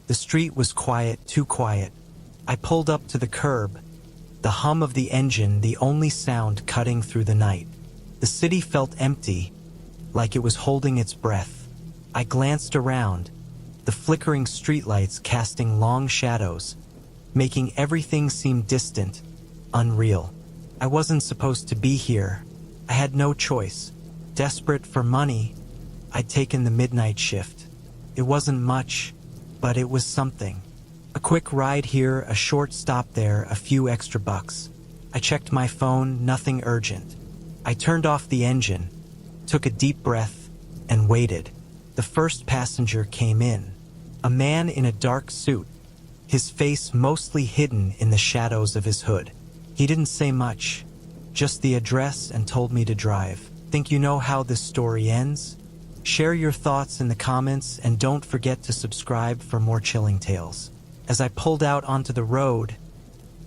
The street was quiet, too quiet. I pulled up to the curb, the hum of the engine the only sound cutting through the night. The city felt empty, like it was holding its breath. I glanced around, the flickering streetlights casting long shadows, making everything seem distant, unreal. I wasn't supposed to be here. I had no choice. Desperate for money, I'd taken the midnight shift. It wasn't much, but it was something. A quick ride here, a short stop there, a few extra bucks. I checked my phone, nothing urgent. I turned off the engine, took a deep breath, and waited. The first passenger came in. A man in a dark suit, his face mostly hidden in the shadows of his hood. He didn't say much, just the address and told me to drive. Think you know how this story ends? Share your thoughts in the comments and don't forget to subscribe for more chilling tales. As I pulled out onto the road,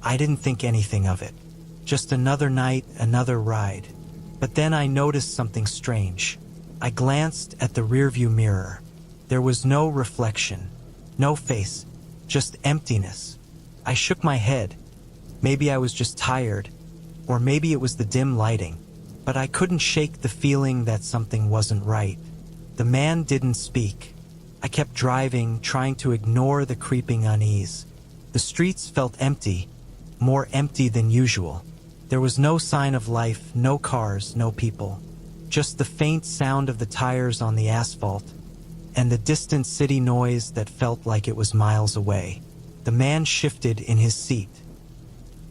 I didn't think anything of it. Just another night, another ride. But then I noticed something strange. I glanced at the rearview mirror. There was no reflection, no face, just emptiness. I shook my head. Maybe I was just tired, or maybe it was the dim lighting. But I couldn't shake the feeling that something wasn't right. The man didn't speak. I kept driving, trying to ignore the creeping unease. The streets felt empty, more empty than usual. There was no sign of life, no cars, no people. Just the faint sound of the tires on the asphalt, and the distant city noise that felt like it was miles away. The man shifted in his seat.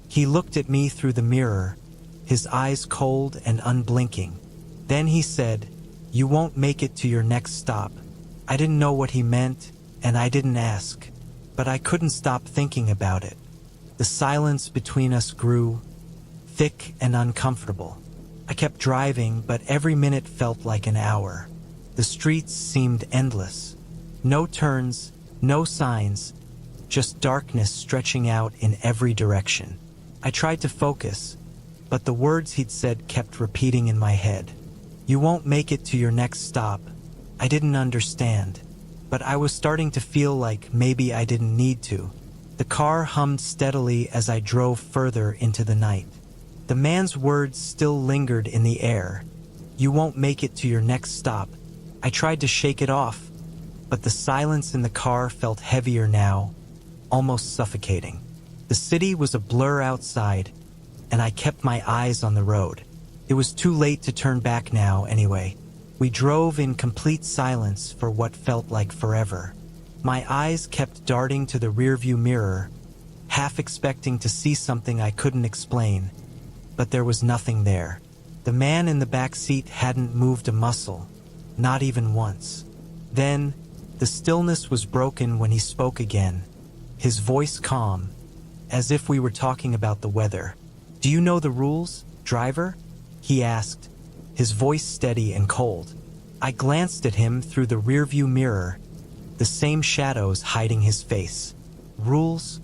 He looked at me through the mirror, his eyes cold and unblinking. Then he said, "You won't make it to your next stop." I didn't know what he meant, and I didn't ask, but I couldn't stop thinking about it. The silence between us grew thick and uncomfortable. I kept driving, but every minute felt like an hour. The streets seemed endless. No turns, no signs, just darkness stretching out in every direction. I tried to focus, but the words he'd said kept repeating in my head. "You won't make it to your next stop." I didn't understand, but I was starting to feel like maybe I didn't need to. The car hummed steadily as I drove further into the night. The man's words still lingered in the air. "You won't make it to your next stop." I tried to shake it off, but the silence in the car felt heavier now, almost suffocating. The city was a blur outside, and I kept my eyes on the road. It was too late to turn back now anyway. We drove in complete silence for what felt like forever. My eyes kept darting to the rearview mirror, half expecting to see something I couldn't explain, but there was nothing there. The man in the back seat hadn't moved a muscle, not even once. Then, the stillness was broken when he spoke again, his voice calm, as if we were talking about the weather. "Do you know the rules, driver?" he asked, his voice steady and cold. I glanced at him through the rearview mirror, the same shadows hiding his face. "Rules?"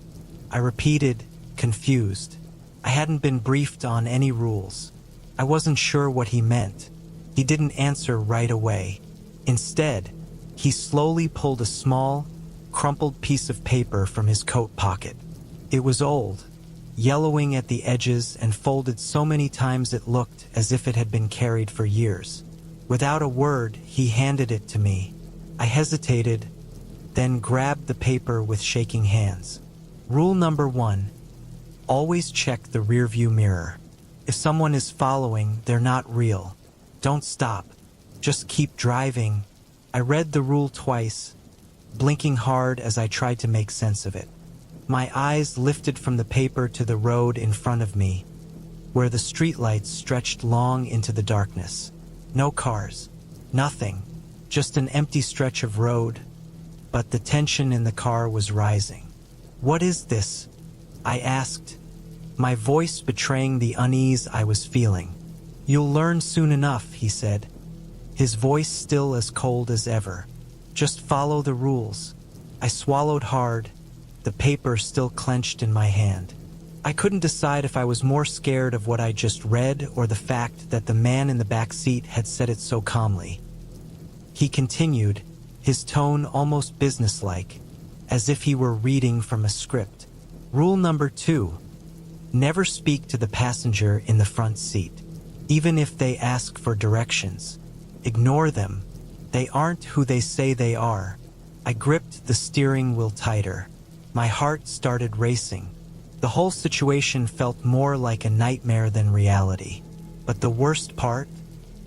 I repeated, confused. I hadn't been briefed on any rules. I wasn't sure what he meant. He didn't answer right away. Instead, he slowly pulled a small, crumpled piece of paper from his coat pocket. It was old, yellowing at the edges and folded so many times it looked as if it had been carried for years. Without a word, he handed it to me. I hesitated, then grabbed the paper with shaking hands. Rule number 1, always check the rearview mirror. If someone is following, they're not real. Don't stop. Just keep driving. I read the rule twice, blinking hard as I tried to make sense of it. My eyes lifted from the paper to the road in front of me, where the streetlights stretched long into the darkness. No cars, nothing, just an empty stretch of road, but the tension in the car was rising. "What is this?" I asked, my voice betraying the unease I was feeling. "You'll learn soon enough," he said, his voice still as cold as ever. "Just follow the rules." I swallowed hard, the paper still clenched in my hand. I couldn't decide if I was more scared of what I just read or the fact that the man in the back seat had said it so calmly. He continued, his tone almost businesslike. as if he were reading from a script. Rule number 2. Never speak to the passenger in the front seat. Even if they ask for directions, ignore them. They aren't who they say they are. I gripped the steering wheel tighter. My heart started racing. The whole situation felt more like a nightmare than reality. But the worst part?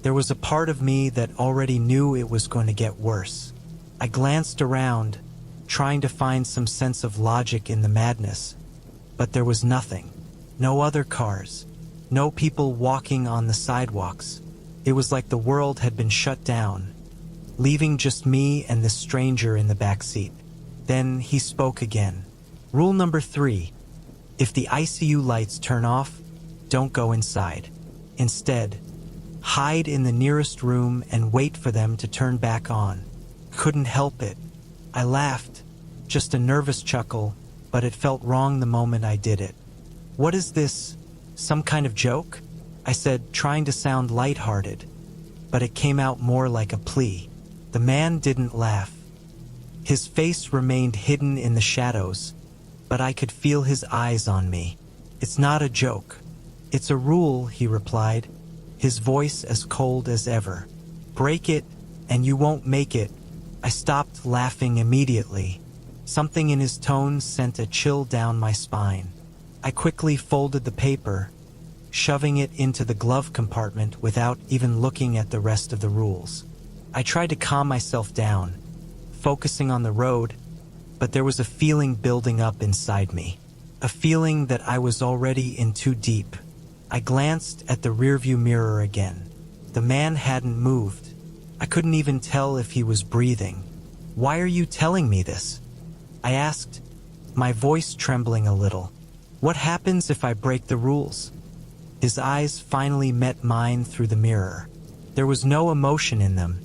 There was a part of me that already knew it was going to get worse. I glanced around, trying to find some sense of logic in the madness. But there was nothing. No other cars. No people walking on the sidewalks. It was like the world had been shut down, leaving just me and this stranger in the back seat. Then he spoke again. Rule number 3. If the ICU lights turn off, don't go inside. Instead, hide in the nearest room and wait for them to turn back on. Couldn't help it. I laughed, just a nervous chuckle, but it felt wrong the moment I did it. What is this? Some kind of joke? I said, trying to sound lighthearted, but it came out more like a plea. The man didn't laugh. His face remained hidden in the shadows, but I could feel his eyes on me. It's not a joke. It's a rule, he replied, his voice as cold as ever. Break it, and you won't make it. I stopped laughing immediately. Something in his tone sent a chill down my spine. I quickly folded the paper, shoving it into the glove compartment without even looking at the rest of the rules. I tried to calm myself down, focusing on the road, but there was a feeling building up inside me. A feeling that I was already in too deep. I glanced at the rearview mirror again. The man hadn't moved. I couldn't even tell if he was breathing. Why are you telling me this? I asked, my voice trembling a little. What happens if I break the rules? His eyes finally met mine through the mirror. There was no emotion in them,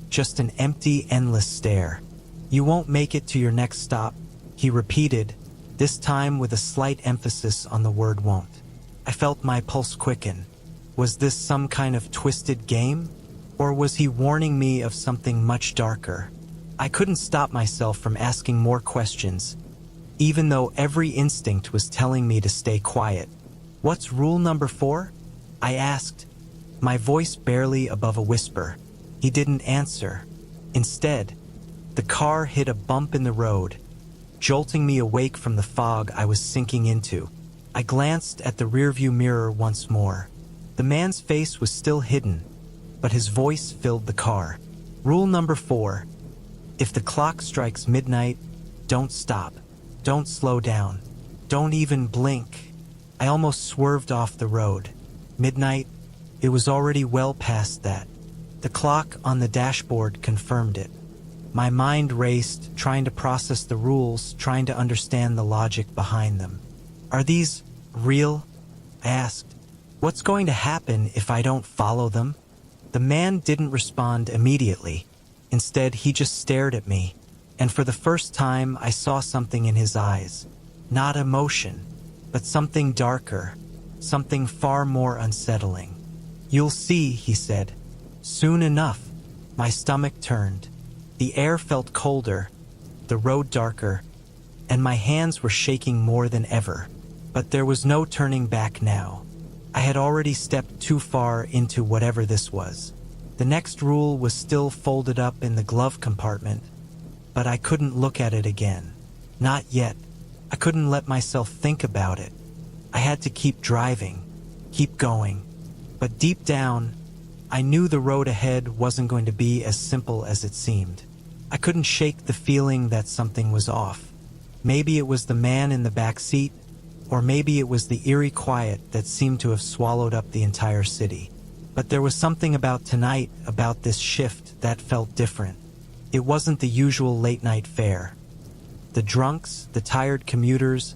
just an empty, endless stare. You won't make it to your next stop, he repeated, this time with a slight emphasis on the word won't. I felt my pulse quicken. Was this some kind of twisted game? Or was he warning me of something much darker? I couldn't stop myself from asking more questions, even though every instinct was telling me to stay quiet. What's rule number 4? I asked, my voice barely above a whisper. He didn't answer. Instead, the car hit a bump in the road, jolting me awake from the fog I was sinking into. I glanced at the rearview mirror once more. The man's face was still hidden, but his voice filled the car. Rule number 4. If the clock strikes midnight, don't stop. Don't slow down. Don't even blink. I almost swerved off the road. Midnight? It was already well past that. The clock on the dashboard confirmed it. My mind raced, trying to process the rules, trying to understand the logic behind them. Are these real? I asked. What's going to happen if I don't follow them? The man didn't respond immediately. Instead, he just stared at me, and for the first time I saw something in his eyes. Not emotion, but something darker, something far more unsettling. You'll see, he said. Soon enough. My stomach turned. The air felt colder, the road darker, and my hands were shaking more than ever. But there was no turning back now. I had already stepped too far into whatever this was. The next rule was still folded up in the glove compartment, but I couldn't look at it again. Not yet. I couldn't let myself think about it. I had to keep driving, keep going. But deep down, I knew the road ahead wasn't going to be as simple as it seemed. I couldn't shake the feeling that something was off. Maybe it was the man in the back seat, or maybe it was the eerie quiet that seemed to have swallowed up the entire city. But there was something about tonight, about this shift, that felt different. It wasn't the usual late-night fare. The drunks, the tired commuters,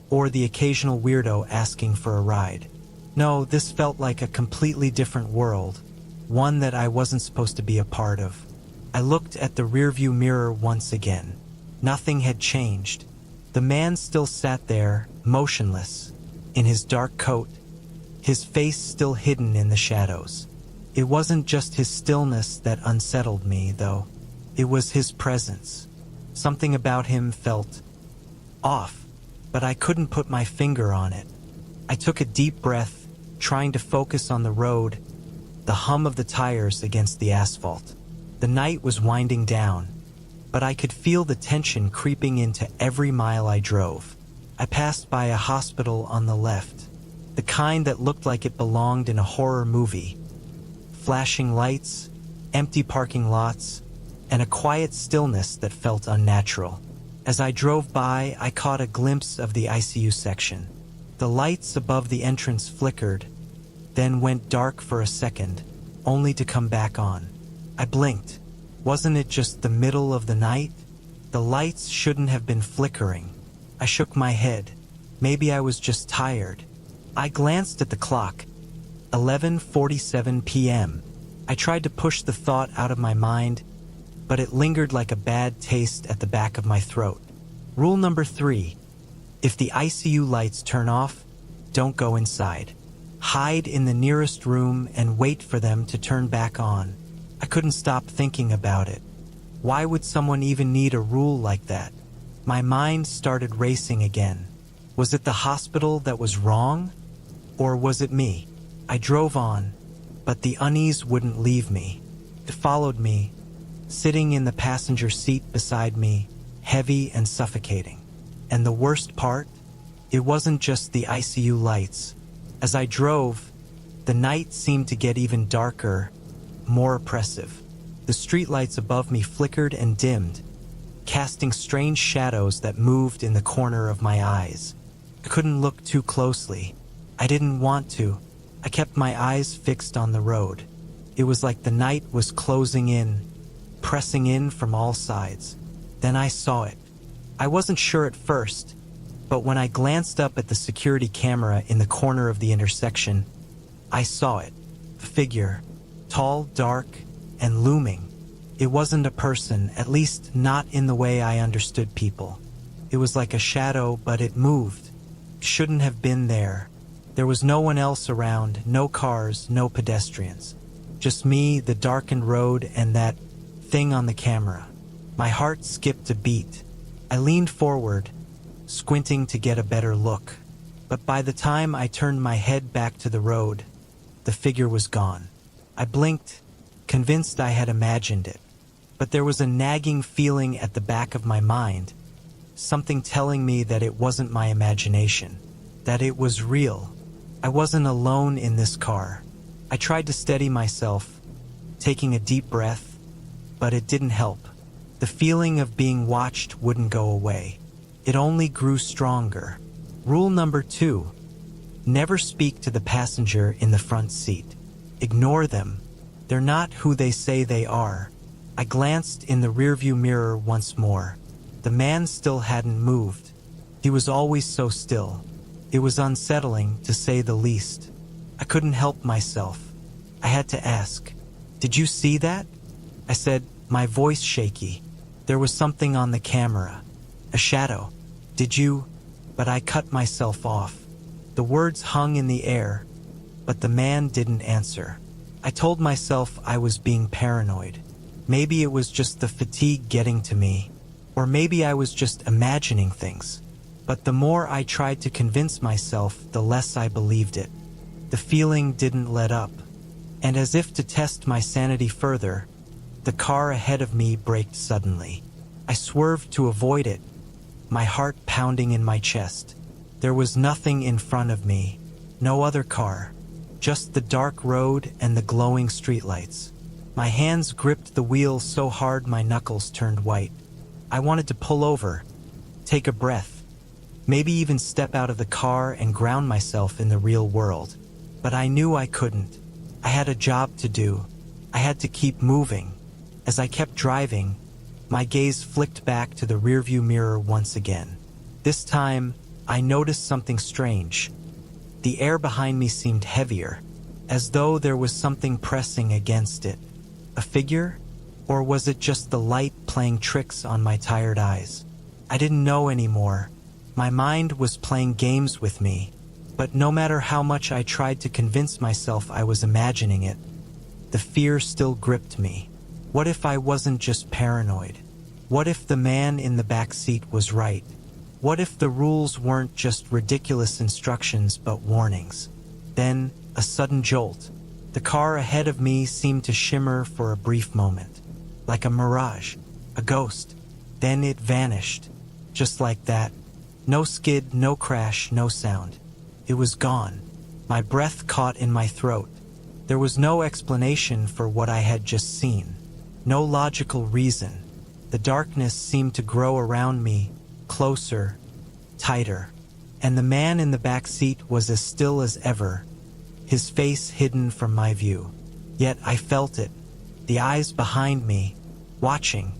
or the occasional weirdo asking for a ride. No, this felt like a completely different world, one that I wasn't supposed to be a part of. I looked at the rearview mirror once again. Nothing had changed. The man still sat there, motionless, in his dark coat, his face still hidden in the shadows. It wasn't just his stillness that unsettled me, though. It was his presence. Something about him felt off, but I couldn't put my finger on it. I took a deep breath, trying to focus on the road, the hum of the tires against the asphalt. The night was winding down, but I could feel the tension creeping into every mile I drove. I passed by a hospital on the left, the kind that looked like it belonged in a horror movie. Flashing lights, empty parking lots, and a quiet stillness that felt unnatural. As I drove by, I caught a glimpse of the ICU section. The lights above the entrance flickered, then went dark for a second, only to come back on. I blinked. Wasn't it just the middle of the night? The lights shouldn't have been flickering. I shook my head. Maybe I was just tired. I glanced at the clock. 11:47 p.m. I tried to push the thought out of my mind, but it lingered like a bad taste at the back of my throat. Rule number 3. If the ICU lights turn off, don't go inside. Hide in the nearest room and wait for them to turn back on. I couldn't stop thinking about it. Why would someone even need a rule like that? My mind started racing again. Was it the hospital that was wrong? Or was it me? I drove on, but the unease wouldn't leave me. It followed me, sitting in the passenger seat beside me, heavy and suffocating. And the worst part? It wasn't just the ICU lights. As I drove, the night seemed to get even darker, more oppressive. The streetlights above me flickered and dimmed, casting strange shadows that moved in the corner of my eyes. I couldn't look too closely. I didn't want to. I kept my eyes fixed on the road. It was like the night was closing in, pressing in from all sides. Then I saw it. I wasn't sure at first, but when I glanced up at the security camera in the corner of the intersection, I saw it. A figure, tall, dark, and looming. It wasn't a person, at least not in the way I understood people. It was like a shadow, but it moved. It shouldn't have been there. There was no one else around, no cars, no pedestrians. Just me, the darkened road, and that thing on the camera. My heart skipped a beat. I leaned forward, squinting to get a better look. But by the time I turned my head back to the road, the figure was gone. I blinked, convinced I had imagined it. But there was a nagging feeling at the back of my mind, something telling me that it wasn't my imagination, that it was real. I wasn't alone in this car. I tried to steady myself, taking a deep breath, but it didn't help. The feeling of being watched wouldn't go away. It only grew stronger. Rule number 2. Never speak to the passenger in the front seat. Ignore them. They're not who they say they are. I glanced in the rearview mirror once more. The man still hadn't moved. He was always so still. It was unsettling, to say the least. I couldn't help myself. I had to ask, "Did you see that?" I said, my voice shaky. There was something on the camera. A shadow. "Did you?" But I cut myself off. The words hung in the air, but the man didn't answer. I told myself I was being paranoid. Maybe it was just the fatigue getting to me, or maybe I was just imagining things. But the more I tried to convince myself, the less I believed it. The feeling didn't let up, and as if to test my sanity further, the car ahead of me braked suddenly. I swerved to avoid it, my heart pounding in my chest. There was nothing in front of me, no other car, just the dark road and the glowing streetlights. My hands gripped the wheel so hard my knuckles turned white. I wanted to pull over, take a breath, maybe even step out of the car and ground myself in the real world. But I knew I couldn't. I had a job to do. I had to keep moving. As I kept driving, my gaze flicked back to the rearview mirror once again. This time, I noticed something strange. The air behind me seemed heavier, as though there was something pressing against it. A figure? Or was it just the light playing tricks on my tired eyes? I didn't know anymore. My mind was playing games with me, but no matter how much I tried to convince myself I was imagining it, the fear still gripped me. What if I wasn't just paranoid? What if the man in the back seat was right? What if the rules weren't just ridiculous instructions but warnings? Then, a sudden jolt. The car ahead of me seemed to shimmer for a brief moment, like a mirage, a ghost. Then it vanished, just like that. No skid, no crash, no sound. It was gone. My breath caught in my throat. There was no explanation for what I had just seen. No logical reason. The darkness seemed to grow around me, closer, tighter. And the man in the back seat was as still as ever, his face hidden from my view. Yet I felt it, the eyes behind me, watching,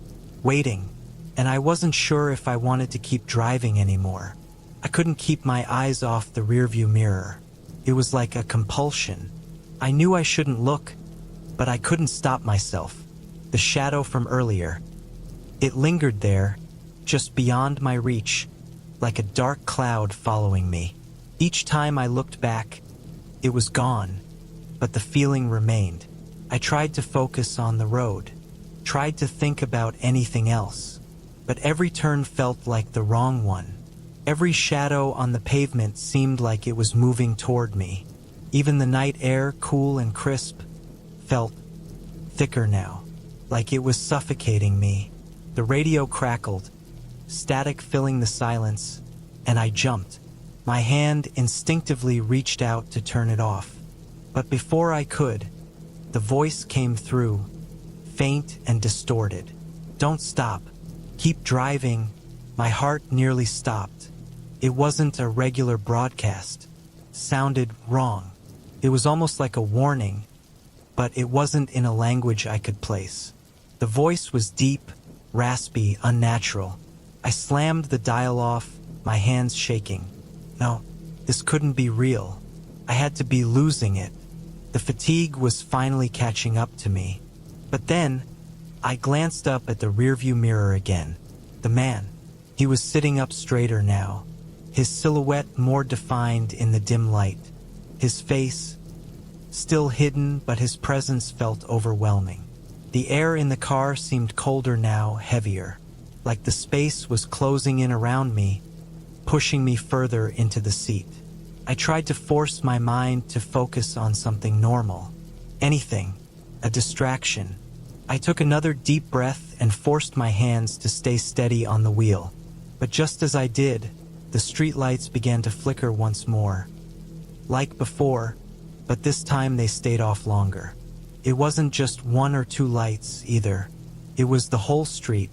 waiting, and I wasn't sure if I wanted to keep driving anymore. I couldn't keep my eyes off the rearview mirror. It was like a compulsion. I knew I shouldn't look, but I couldn't stop myself. The shadow from earlier. It lingered there, just beyond my reach, like a dark cloud following me. Each time I looked back, it was gone, but the feeling remained. I tried to focus on the road, tried to think about anything else, but every turn felt like the wrong one. Every shadow on the pavement seemed like it was moving toward me. Even the night air, cool and crisp, felt thicker now, like it was suffocating me. The radio crackled, static filling the silence, and I jumped. My hand instinctively reached out to turn it off. But before I could, the voice came through, faint and distorted. "Don't stop. Keep driving." My heart nearly stopped. It wasn't a regular broadcast. Sounded wrong. It was almost like a warning, but it wasn't in a language I could place. The voice was deep, raspy, unnatural. I slammed the dial off, my hands shaking. No, this couldn't be real. I had to be losing it. The fatigue was finally catching up to me. But then, I glanced up at the rearview mirror again. The man. He was sitting up straighter now, his silhouette more defined in the dim light. His face, still hidden, but his presence felt overwhelming. The air in the car seemed colder now, heavier, like the space was closing in around me, pushing me further into the seat. I tried to force my mind to focus on something normal. Anything. A distraction. I took another deep breath and forced my hands to stay steady on the wheel. But just as I did, the streetlights began to flicker once more. Like before, but this time they stayed off longer. It wasn't just one or two lights, either. It was the whole street,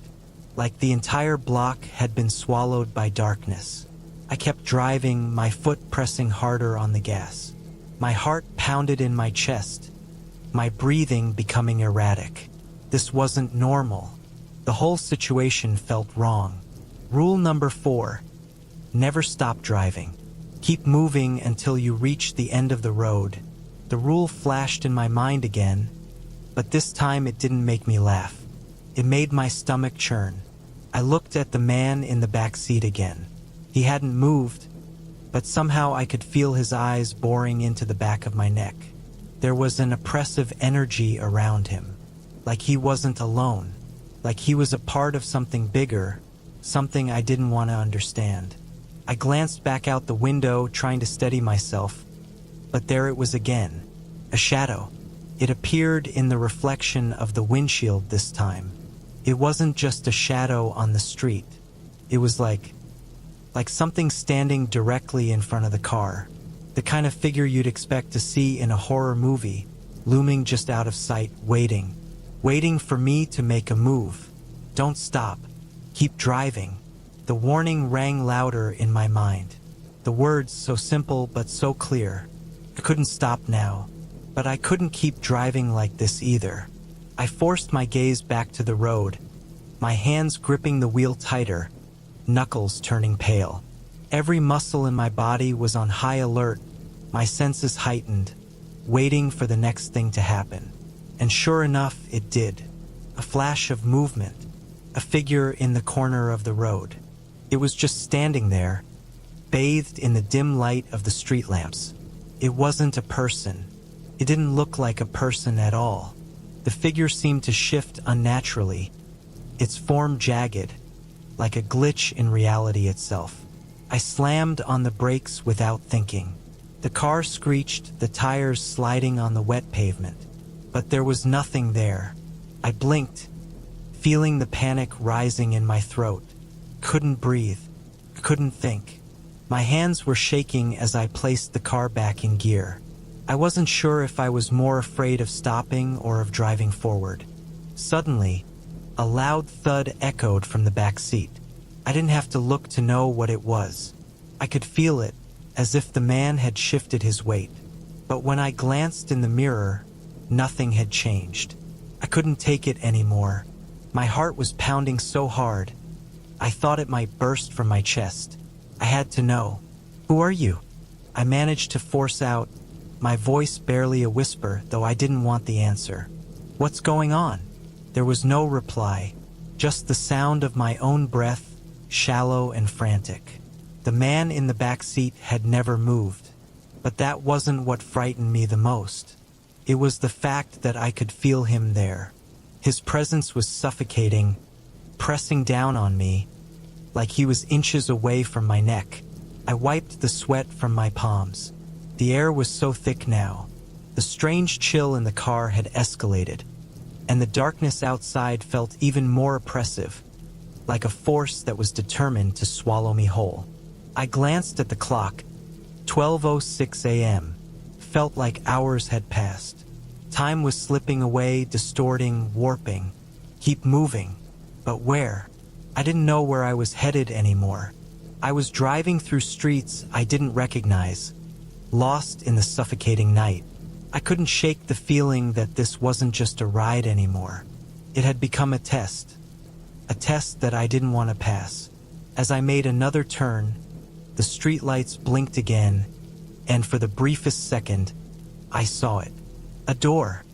like the entire block had been swallowed by darkness. I kept driving, my foot pressing harder on the gas. My heart pounded in my chest, my breathing becoming erratic. This wasn't normal. The whole situation felt wrong. Rule number 4. Never stop driving. Keep moving until you reach the end of the road. The rule flashed in my mind again, but this time it didn't make me laugh. It made my stomach churn. I looked at the man in the back seat again. He hadn't moved, but somehow I could feel his eyes boring into the back of my neck. There was an oppressive energy around him, like he wasn't alone, like he was a part of something bigger, something I didn't want to understand. I glanced back out the window, trying to steady myself, but there it was again, a shadow. It appeared in the reflection of the windshield this time. It wasn't just a shadow on the street. It was like something standing directly in front of the car. The kind of figure you'd expect to see in a horror movie, looming just out of sight, waiting for me to make a move. Don't stop. Keep driving. The warning rang louder in my mind. The words so simple but so clear. I couldn't stop now, but I couldn't keep driving like this either. I forced my gaze back to the road, my hands gripping the wheel tighter, knuckles turning pale. Every muscle in my body was on high alert, my senses heightened, waiting for the next thing to happen. And sure enough, it did. A flash of movement, a figure in the corner of the road. It was just standing there, bathed in the dim light of the street lamps. It wasn't a person. It didn't look like a person at all. The figure seemed to shift unnaturally, its form jagged, like a glitch in reality itself. I slammed on the brakes without thinking. The car screeched, the tires sliding on the wet pavement. But there was nothing there. I blinked, feeling the panic rising in my throat. Couldn't breathe, couldn't think. My hands were shaking as I placed the car back in gear. I wasn't sure if I was more afraid of stopping or of driving forward. Suddenly, a loud thud echoed from the back seat. I didn't have to look to know what it was. I could feel it, as if the man had shifted his weight. But when I glanced in the mirror, nothing had changed. I couldn't take it anymore. My heart was pounding so hard, I thought it might burst from my chest. I had to know. "Who are you?" I managed to force out, my voice barely a whisper, though I didn't want the answer. "What's going on?" There was no reply, just the sound of my own breath, shallow and frantic. The man in the back seat had never moved, but that wasn't what frightened me the most. It was the fact that I could feel him there. His presence was suffocating, pressing down on me, like he was inches away from my neck. I wiped the sweat from my palms. The air was so thick now. The strange chill in the car had escalated, and the darkness outside felt even more oppressive, like a force that was determined to swallow me whole. I glanced at the clock. 12:06 a.m. Felt like hours had passed. Time was slipping away, distorting, warping. Keep moving. But where? I didn't know where I was headed anymore. I was driving through streets I didn't recognize, lost in the suffocating night. I couldn't shake the feeling that this wasn't just a ride anymore. It had become a test that I didn't want to pass. As I made another turn, the streetlights blinked again, and for the briefest second, I saw it. A door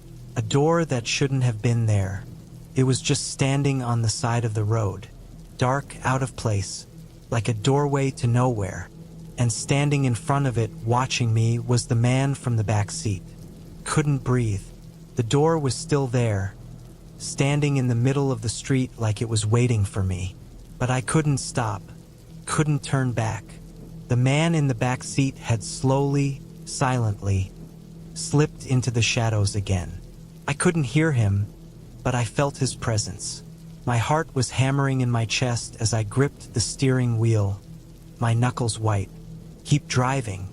that shouldn't have been there. It was just standing on the side of the road, dark, out of place, like a doorway to nowhere. And standing in front of it, watching me, was the man from the back seat. Couldn't breathe. The door was still there, standing in the middle of the street like it was waiting for me. But I couldn't stop, couldn't turn back. The man in the back seat had slowly, silently, slipped into the shadows again. I couldn't hear him, but I felt his presence. My heart was hammering in my chest as I gripped the steering wheel, my knuckles white. "Keep driving."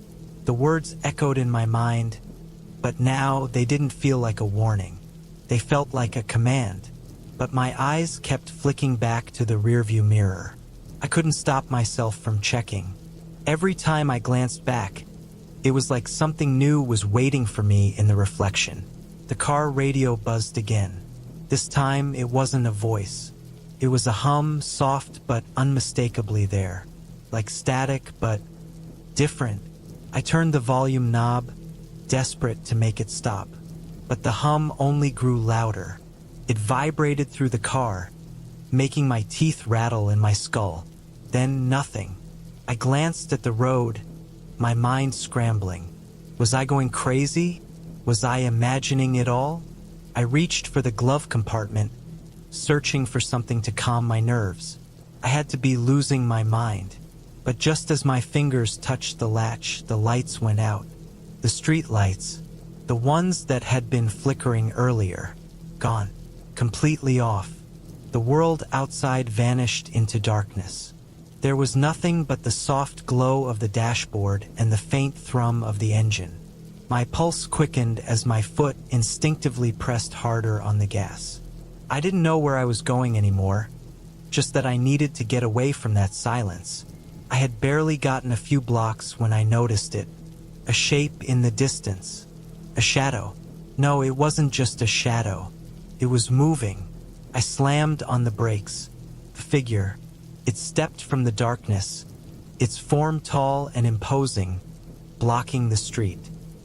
The words echoed in my mind, but now they didn't feel like a warning. They felt like a command, but my eyes kept flicking back to the rearview mirror. I couldn't stop myself from checking. Every time I glanced back, it was like something new was waiting for me in the reflection. The car radio buzzed again. This time it wasn't a voice. It was a hum, soft but unmistakably there, like static but different. I turned the volume knob, desperate to make it stop, but the hum only grew louder. It vibrated through the car, making my teeth rattle in my skull. Then nothing. I glanced at the road, my mind scrambling. Was I going crazy? Was I imagining it all? I reached for the glove compartment, searching for something to calm my nerves. I had to be losing my mind. But just as my fingers touched the latch, the lights went out. The street lights, the ones that had been flickering earlier, gone, completely off. The world outside vanished into darkness. There was nothing but the soft glow of the dashboard and the faint thrum of the engine. My pulse quickened as my foot instinctively pressed harder on the gas. I didn't know where I was going anymore, just that I needed to get away from that silence. I had barely gotten a few blocks when I noticed it. A shape in the distance. A shadow. No, it wasn't just a shadow. It was moving. I slammed on the brakes. The figure. It stepped from the darkness, its form tall and imposing, blocking the street.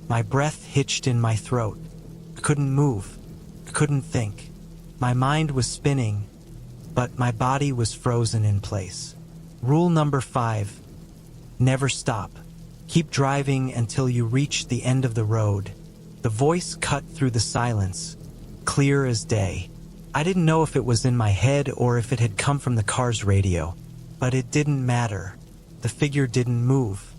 My breath hitched in my throat. I couldn't move. I couldn't think. My mind was spinning, but my body was frozen in place. Rule number 5. Never stop. Keep driving until you reach the end of the road. The voice cut through the silence, clear as day. I didn't know if it was in my head or if it had come from the car's radio, but it didn't matter. The figure didn't move.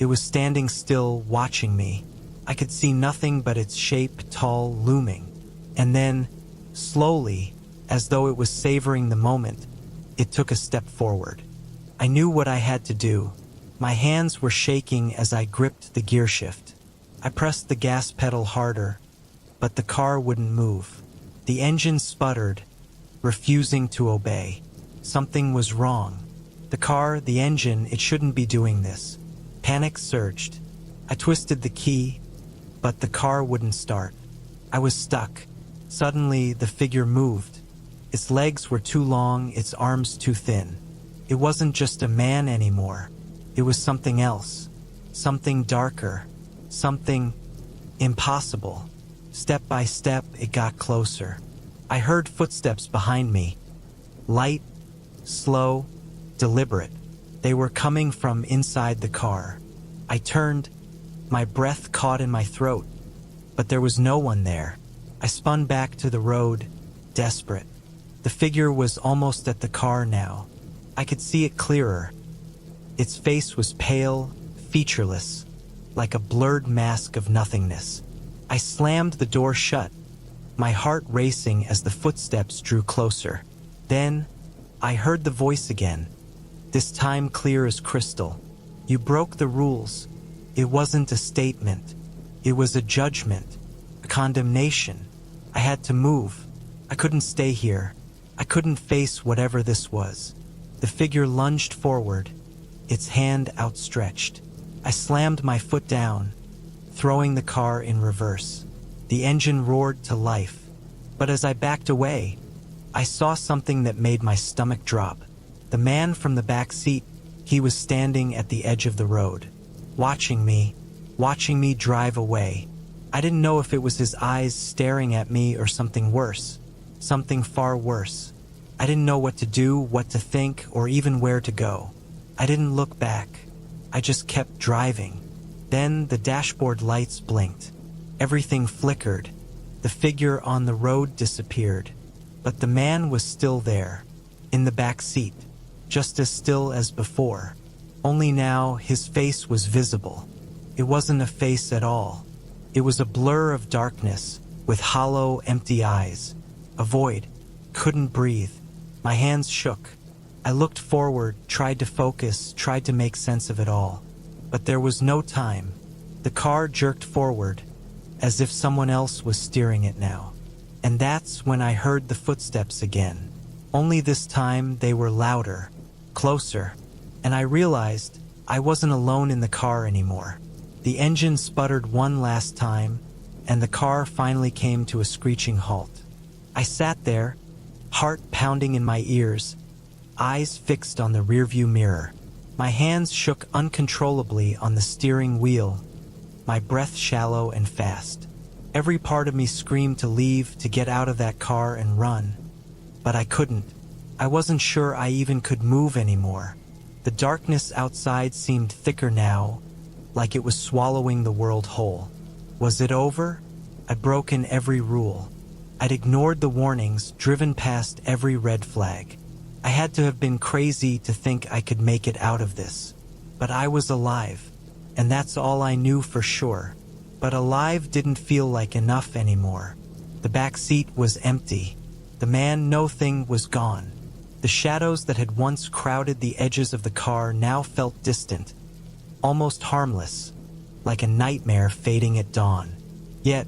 It was standing still, watching me. I could see nothing but its shape, tall, looming. And then, slowly, as though it was savoring the moment, it took a step forward. I knew what I had to do. My hands were shaking as I gripped the gear shift. I pressed the gas pedal harder, but the car wouldn't move. The engine sputtered, refusing to obey. Something was wrong. The car, the engine, it shouldn't be doing this. Panic surged. I twisted the key, but the car wouldn't start. I was stuck. Suddenly, the figure moved. Its legs were too long, its arms too thin. It wasn't just a man anymore. It was something else. Something darker. Something impossible. Step by step, it got closer. I heard footsteps behind me. Light, slow, deliberate. They were coming from inside the car. I turned, my breath caught in my throat, but there was no one there. I spun back to the road, desperate. The figure was almost at the car now. I could see it clearer. Its face was pale, featureless, like a blurred mask of nothingness. I slammed the door shut, my heart racing as the footsteps drew closer. Then, I heard the voice again, this time clear as crystal. You broke the rules. It wasn't a statement. It was a judgment, a condemnation. I had to move. I couldn't stay here. I couldn't face whatever this was. The figure lunged forward, its hand outstretched. I slammed my foot down, throwing the car in reverse. The engine roared to life. But as I backed away, I saw something that made my stomach drop. The man from the back seat, he was standing at the edge of the road, watching me drive away. I didn't know if it was his eyes staring at me or something worse, something far worse. I didn't know what to do, what to think, or even where to go. I didn't look back. I just kept driving. Then the dashboard lights blinked. Everything flickered. The figure on the road disappeared. But the man was still there, in the back seat, just as still as before. Only now his face was visible. It wasn't a face at all. It was a blur of darkness, with hollow, empty eyes. A void. Couldn't breathe. My hands shook. I looked forward, tried to focus, tried to make sense of it all. But there was no time. The car jerked forward, as if someone else was steering it now. And that's when I heard the footsteps again. Only this time they were louder, closer, and I realized I wasn't alone in the car anymore. The engine sputtered one last time, and the car finally came to a screeching halt. I sat there, heart pounding in my ears, eyes fixed on the rearview mirror. My hands shook uncontrollably on the steering wheel, my breath shallow and fast. Every part of me screamed to leave, to get out of that car and run. But I couldn't. I wasn't sure I even could move anymore. The darkness outside seemed thicker now, like it was swallowing the world whole. Was it over? I'd broken every rule. I'd ignored the warnings, driven past every red flag. I had to have been crazy to think I could make it out of this. But I was alive, and that's all I knew for sure. But alive didn't feel like enough anymore. The back seat was empty. The man, no thing, was gone. The shadows that had once crowded the edges of the car now felt distant, almost harmless, like a nightmare fading at dawn. Yet,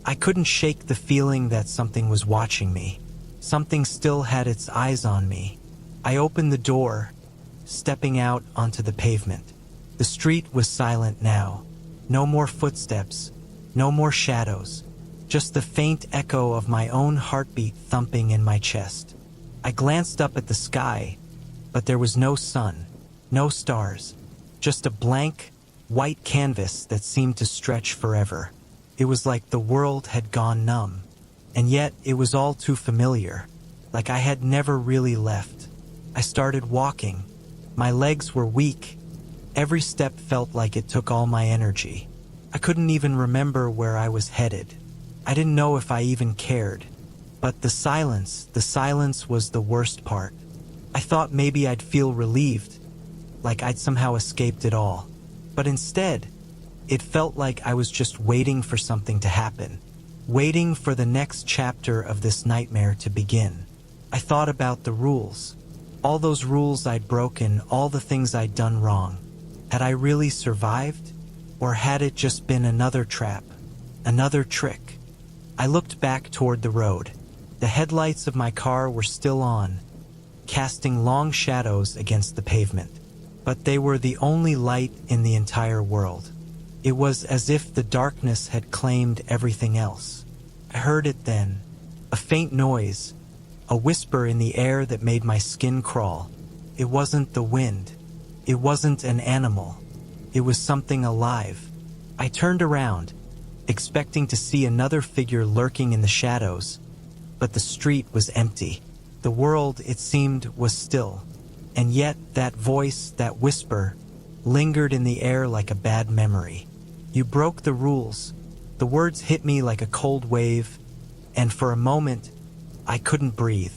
I couldn't shake the feeling that something was watching me. Something still had its eyes on me. I opened the door, stepping out onto the pavement. The street was silent now. No more footsteps, no more shadows, just the faint echo of my own heartbeat thumping in my chest. I glanced up at the sky, but there was no sun, no stars, just a blank, white canvas that seemed to stretch forever. It was like the world had gone numb, and yet it was all too familiar, like I had never really left. I started walking. My legs were weak. Every step felt like it took all my energy. I couldn't even remember where I was headed. I didn't know if I even cared. But the silence was the worst part. I thought maybe I'd feel relieved, like I'd somehow escaped it all. But instead, it felt like I was just waiting for something to happen, waiting for the next chapter of this nightmare to begin. I thought about the rules, all those rules I'd broken, all the things I'd done wrong. Had I really survived? Or had it just been another trap, another trick? I looked back toward the road. The headlights of my car were still on, casting long shadows against the pavement. But they were the only light in the entire world. It was as if the darkness had claimed everything else. I heard it then, a faint noise, a whisper in the air that made my skin crawl. It wasn't the wind. It wasn't an animal. It was something alive. I turned around, expecting to see another figure lurking in the shadows, but the street was empty. The world, it seemed, was still. And yet, that voice, that whisper, lingered in the air like a bad memory. You broke the rules. The words hit me like a cold wave, and for a moment, I couldn't breathe.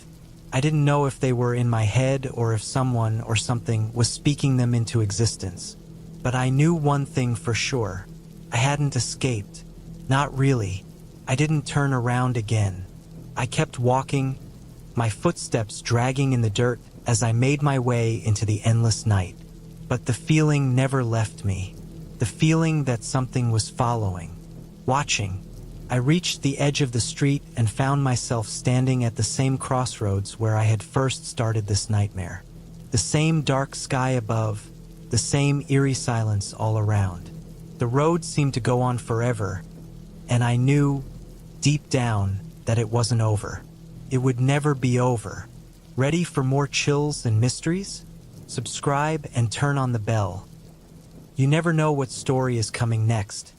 I didn't know if they were in my head or if someone or something was speaking them into existence. But I knew one thing for sure. I hadn't escaped. Not really. I didn't turn around again. I kept walking, my footsteps dragging in the dirt as I made my way into the endless night. But the feeling never left me. The feeling that something was following, watching. I reached the edge of the street and found myself standing at the same crossroads where I had first started this nightmare. The same dark sky above, the same eerie silence all around. The road seemed to go on forever, and I knew, deep down, that it wasn't over. It would never be over. Ready for more chills and mysteries? Subscribe and turn on the bell. You never know what story is coming next.